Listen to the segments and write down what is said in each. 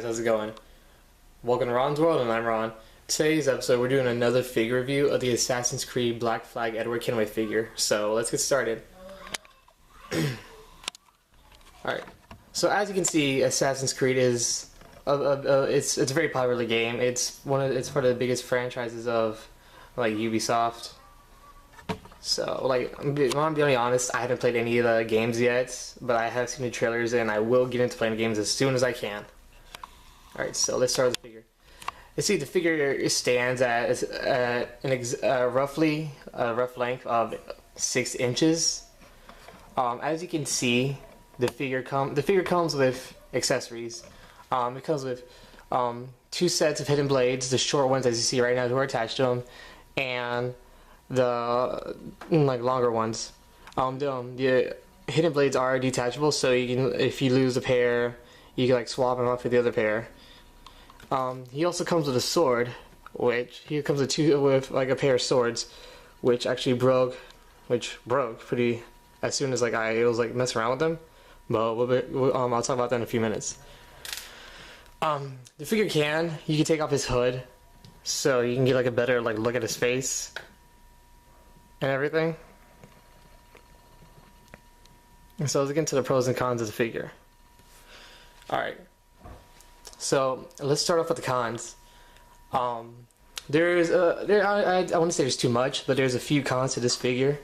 guys, how's it going? Welcome to Ron's World, and I'm Ron. Today's episode, we're doing another figure review of the Assassin's Creed Black Flag Edward Kenway figure. So let's get started. Alright, so as you can see, Assassin's Creed is it's a very popular game. It's part of the biggest franchises of like Ubisoft. So like, I'm being honest, I haven't played any of the games yet, but I have seen the trailers and I will get into playing the games as soon as I can. Alright, so let's start with the figure. You see, the figure stands at roughly a rough length of 6 inches. As you can see, the figure comes with accessories. It comes with 2 sets of hidden blades, the short ones as you see right now who are attached to them, and the like longer ones. The hidden blades are detachable, so you can, if you lose a pair, you can like swap them off with the other pair. He also comes with a sword, which he comes with like a pair of swords, which actually broke pretty as soon as I was like messing around with them. But I'll talk about that in a few minutes. The figure you can take off his hood, so you can get like a better look at his face and everything. And so let's get into the pros and cons of the figure. Alright, so let's start off with the cons. I wouldn't say there's too much, but there's a few cons to this figure.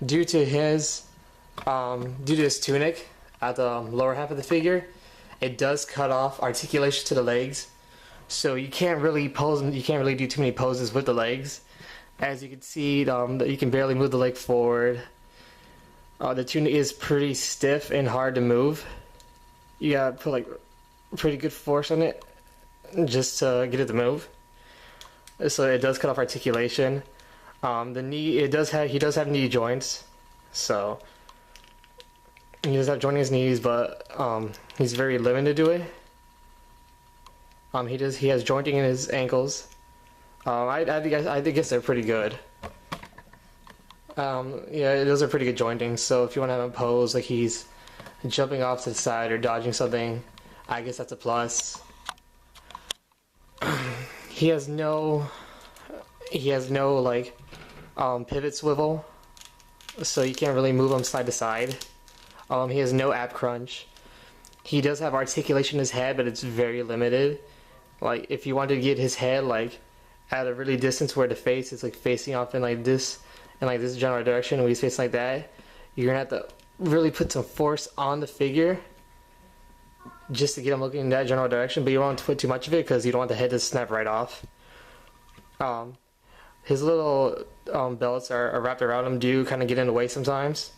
Due to his tunic at the lower half of the figure, it does cut off articulation to the legs, so you can't really do too many poses with the legs. As you can see, you can barely move the leg forward. The tunic is pretty stiff and hard to move. You gotta put like pretty good force on it just to get it to move. So it does cut off articulation. The knee, he does have knee joints, so he does have joint in his knees, but he's very limited to it. He has jointing in his ankles. I guess they're pretty good. Yeah, those are pretty good jointing. So if you want to have him pose like he's jumping off to the side or dodging something, I guess that's a plus. He has no pivot swivel, so you can't really move him side to side. He has no ab crunch. He does have articulation in his head, but it's very limited. Like if you wanted to get his head at a really distance where the face is facing off in this general direction, when he's facing like that, you're gonna have to really put some force on the figure just to get him looking in that general direction, but you don't want to put too much of it because you don't want the head to snap right off. His little belts are wrapped around him do kind of get in the way sometimes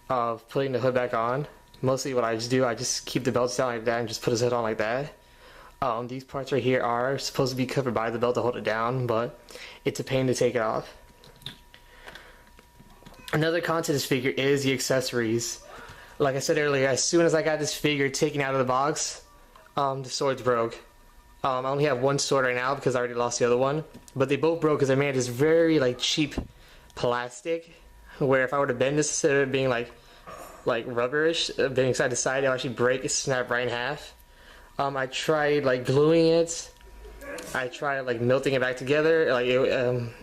of putting the hood back on. Mostly what I just do, I just keep the belts down like that and just put his hood on like that. These parts right here are supposed to be covered by the belt to hold it down, but it's a pain to take it off. Another con to this figure is the accessories. Like I said earlier, as soon as I got this figure taken out of the box, the swords broke. I only have one sword right now because I already lost the other one, but they both broke because I made this very cheap plastic, where if I were to bend this instead of it being like rubberish, bending side to side, it'll actually break, snap right in half. I tried gluing it. I tried melting it back together.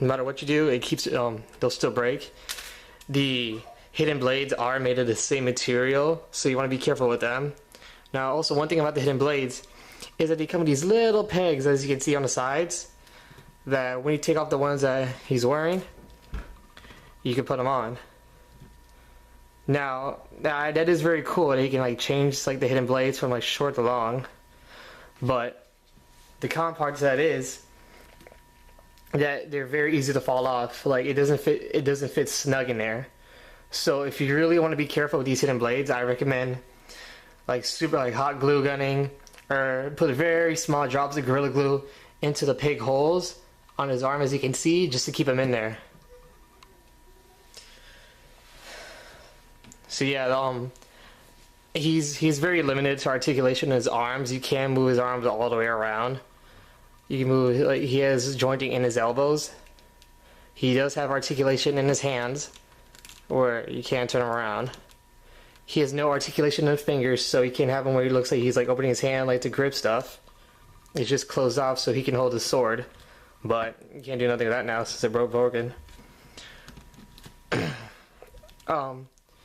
No matter what you do, it keeps they'll still break. The hidden blades are made of the same material, so you want to be careful with them. Now, also one thing about the hidden blades is that they come with these little pegs, as you can see on the sides, that when you take off the ones that he's wearing, you can put them on. Now that is very cool that you can change the hidden blades from short to long, but the con part to that is that they're very easy to fall off. It doesn't fit snug in there. So if you really want to be careful with these hidden blades, I recommend super hot glue gunning, or put very small drops of Gorilla Glue into the peg holes on his arm, as you can see, just to keep him in there. So yeah, he's very limited to articulation in his arms. You can't move his arms all the way around. You can move, he has jointing in his elbows. He does have articulation in his hands, where you can't turn him around. he has no articulation in the fingers, so you can't have him where he looks like he's like opening his hand like to grip stuff. It's just closed off so he can hold his sword. But you can't do nothing with that now since it broken.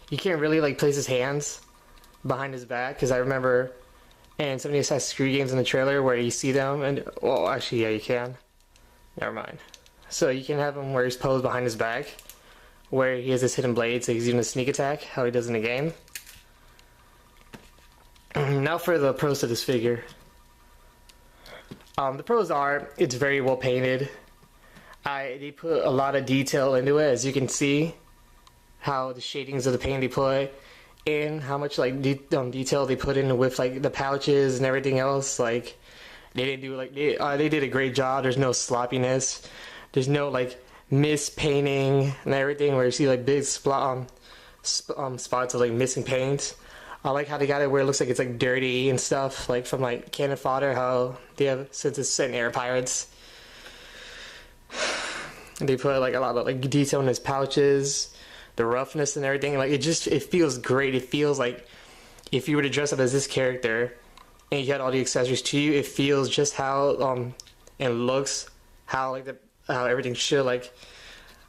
You can't really like place his hands behind his back, because I remember in some of the Assassin's Creed games in the trailer where you see them, and well, actually, yeah, you can. Never mind. So you can have him where he's posed behind his back, where he has his hidden blade, so he's using a sneak attack, how he does in the game. Now for the pros to this figure. The pros are, it's very well painted. They put a lot of detail into it, as you can see. How the shadings of the paint they put in, how much like detail they put in with like the pouches and everything else. Like they didn't do like they did a great job. There's no sloppiness. There's no like mispainting and everything where you see like big spots of like missing paint. I like how they got it where it looks like it's like dirty and stuff, like from like cannon fodder. How they have, since it's set in Air Pirates, they put like a lot of like detail in his pouches. The roughness and everything, like it feels great. It feels like if you were to dress up as this character and you had all the accessories to you, it feels just how and looks how like how everything should, like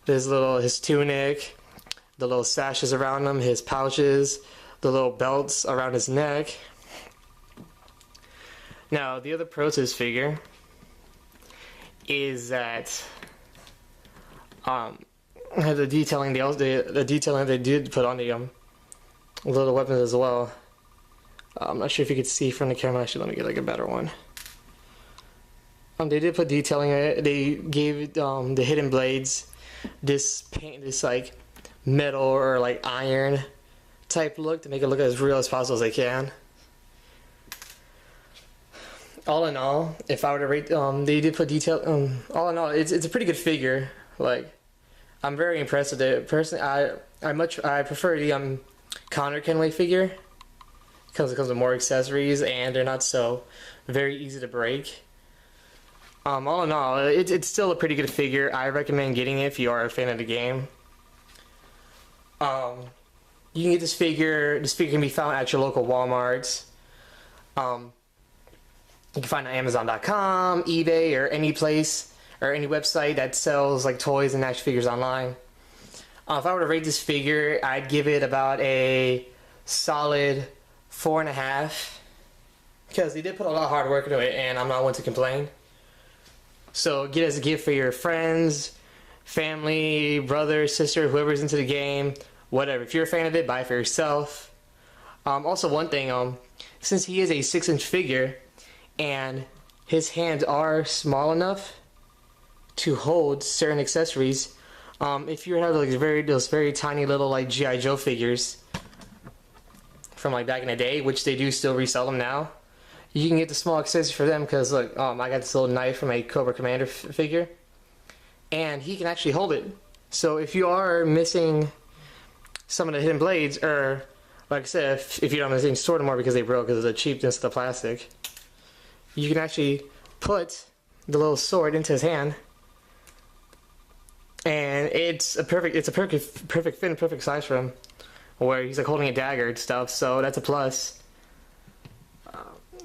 his tunic, the little sashes around him, his pouches, the little belts around his neck. Now the other pro to this figure is that the detailing the detailing they did put on the little weapons as well. I'm not sure if you could see from the camera. Actually, let me get like a better one. They did put detailing in it. They gave the hidden blades this paint, this like metal or like iron type look to make it look as real as possible as they can. All in all, if I were to rate, they did put detail. All in all, it's a pretty good figure. Like, I'm very impressed with it. Personally, I prefer the Edward Kenway figure because it comes with more accessories and they're not so very easy to break. All in all, it's still a pretty good figure. I recommend getting it if you are a fan of the game. You can get this figure. This figure can be found at your local Walmarts. You can find it on Amazon.com, eBay, or any place or any website that sells like toys and action figures online. If I were to rate this figure, I'd give it about a solid 4.5, because they did put a lot of hard work into it, and I'm not one to complain. So get it as a gift for your friends, family, brother, sister, whoever's into the game, whatever. If you're a fan of it, buy it for yourself. Also, one thing, since he is a 6-inch figure and his hands are small enough to hold certain accessories, if you have like those very tiny little like G.I. Joe figures from like back in the day, which they do still resell them now, you can get the small accessories for them. Because look, I got this little knife from a Cobra Commander figure, and he can actually hold it. So if you are missing some of the hidden blades, or like I said, if you don't have anything stored anymore because they broke because of the cheapness of the plastic, you can actually put the little sword into his hand. And it's a perfect fit and perfect size for him, where he's like holding a dagger and stuff. So that's a plus.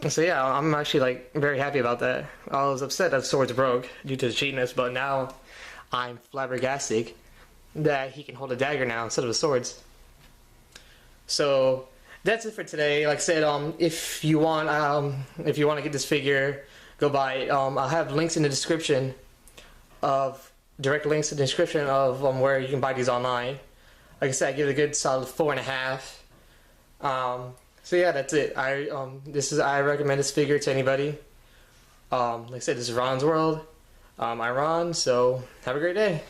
So yeah, I'm actually like very happy about that. I was upset that swords broke due to the cheapness, but now I'm flabbergasted that he can hold a dagger now instead of the swords. So that's it for today. Like I said, if you want to get this figure, go buy it. I'll have links in the description direct links in the description of where you can buy these online. Like I said, I give it a good solid 4.5. So yeah, that's it. I recommend this figure to anybody. Like I said, this is Ron's World. I'm Ron, so have a great day.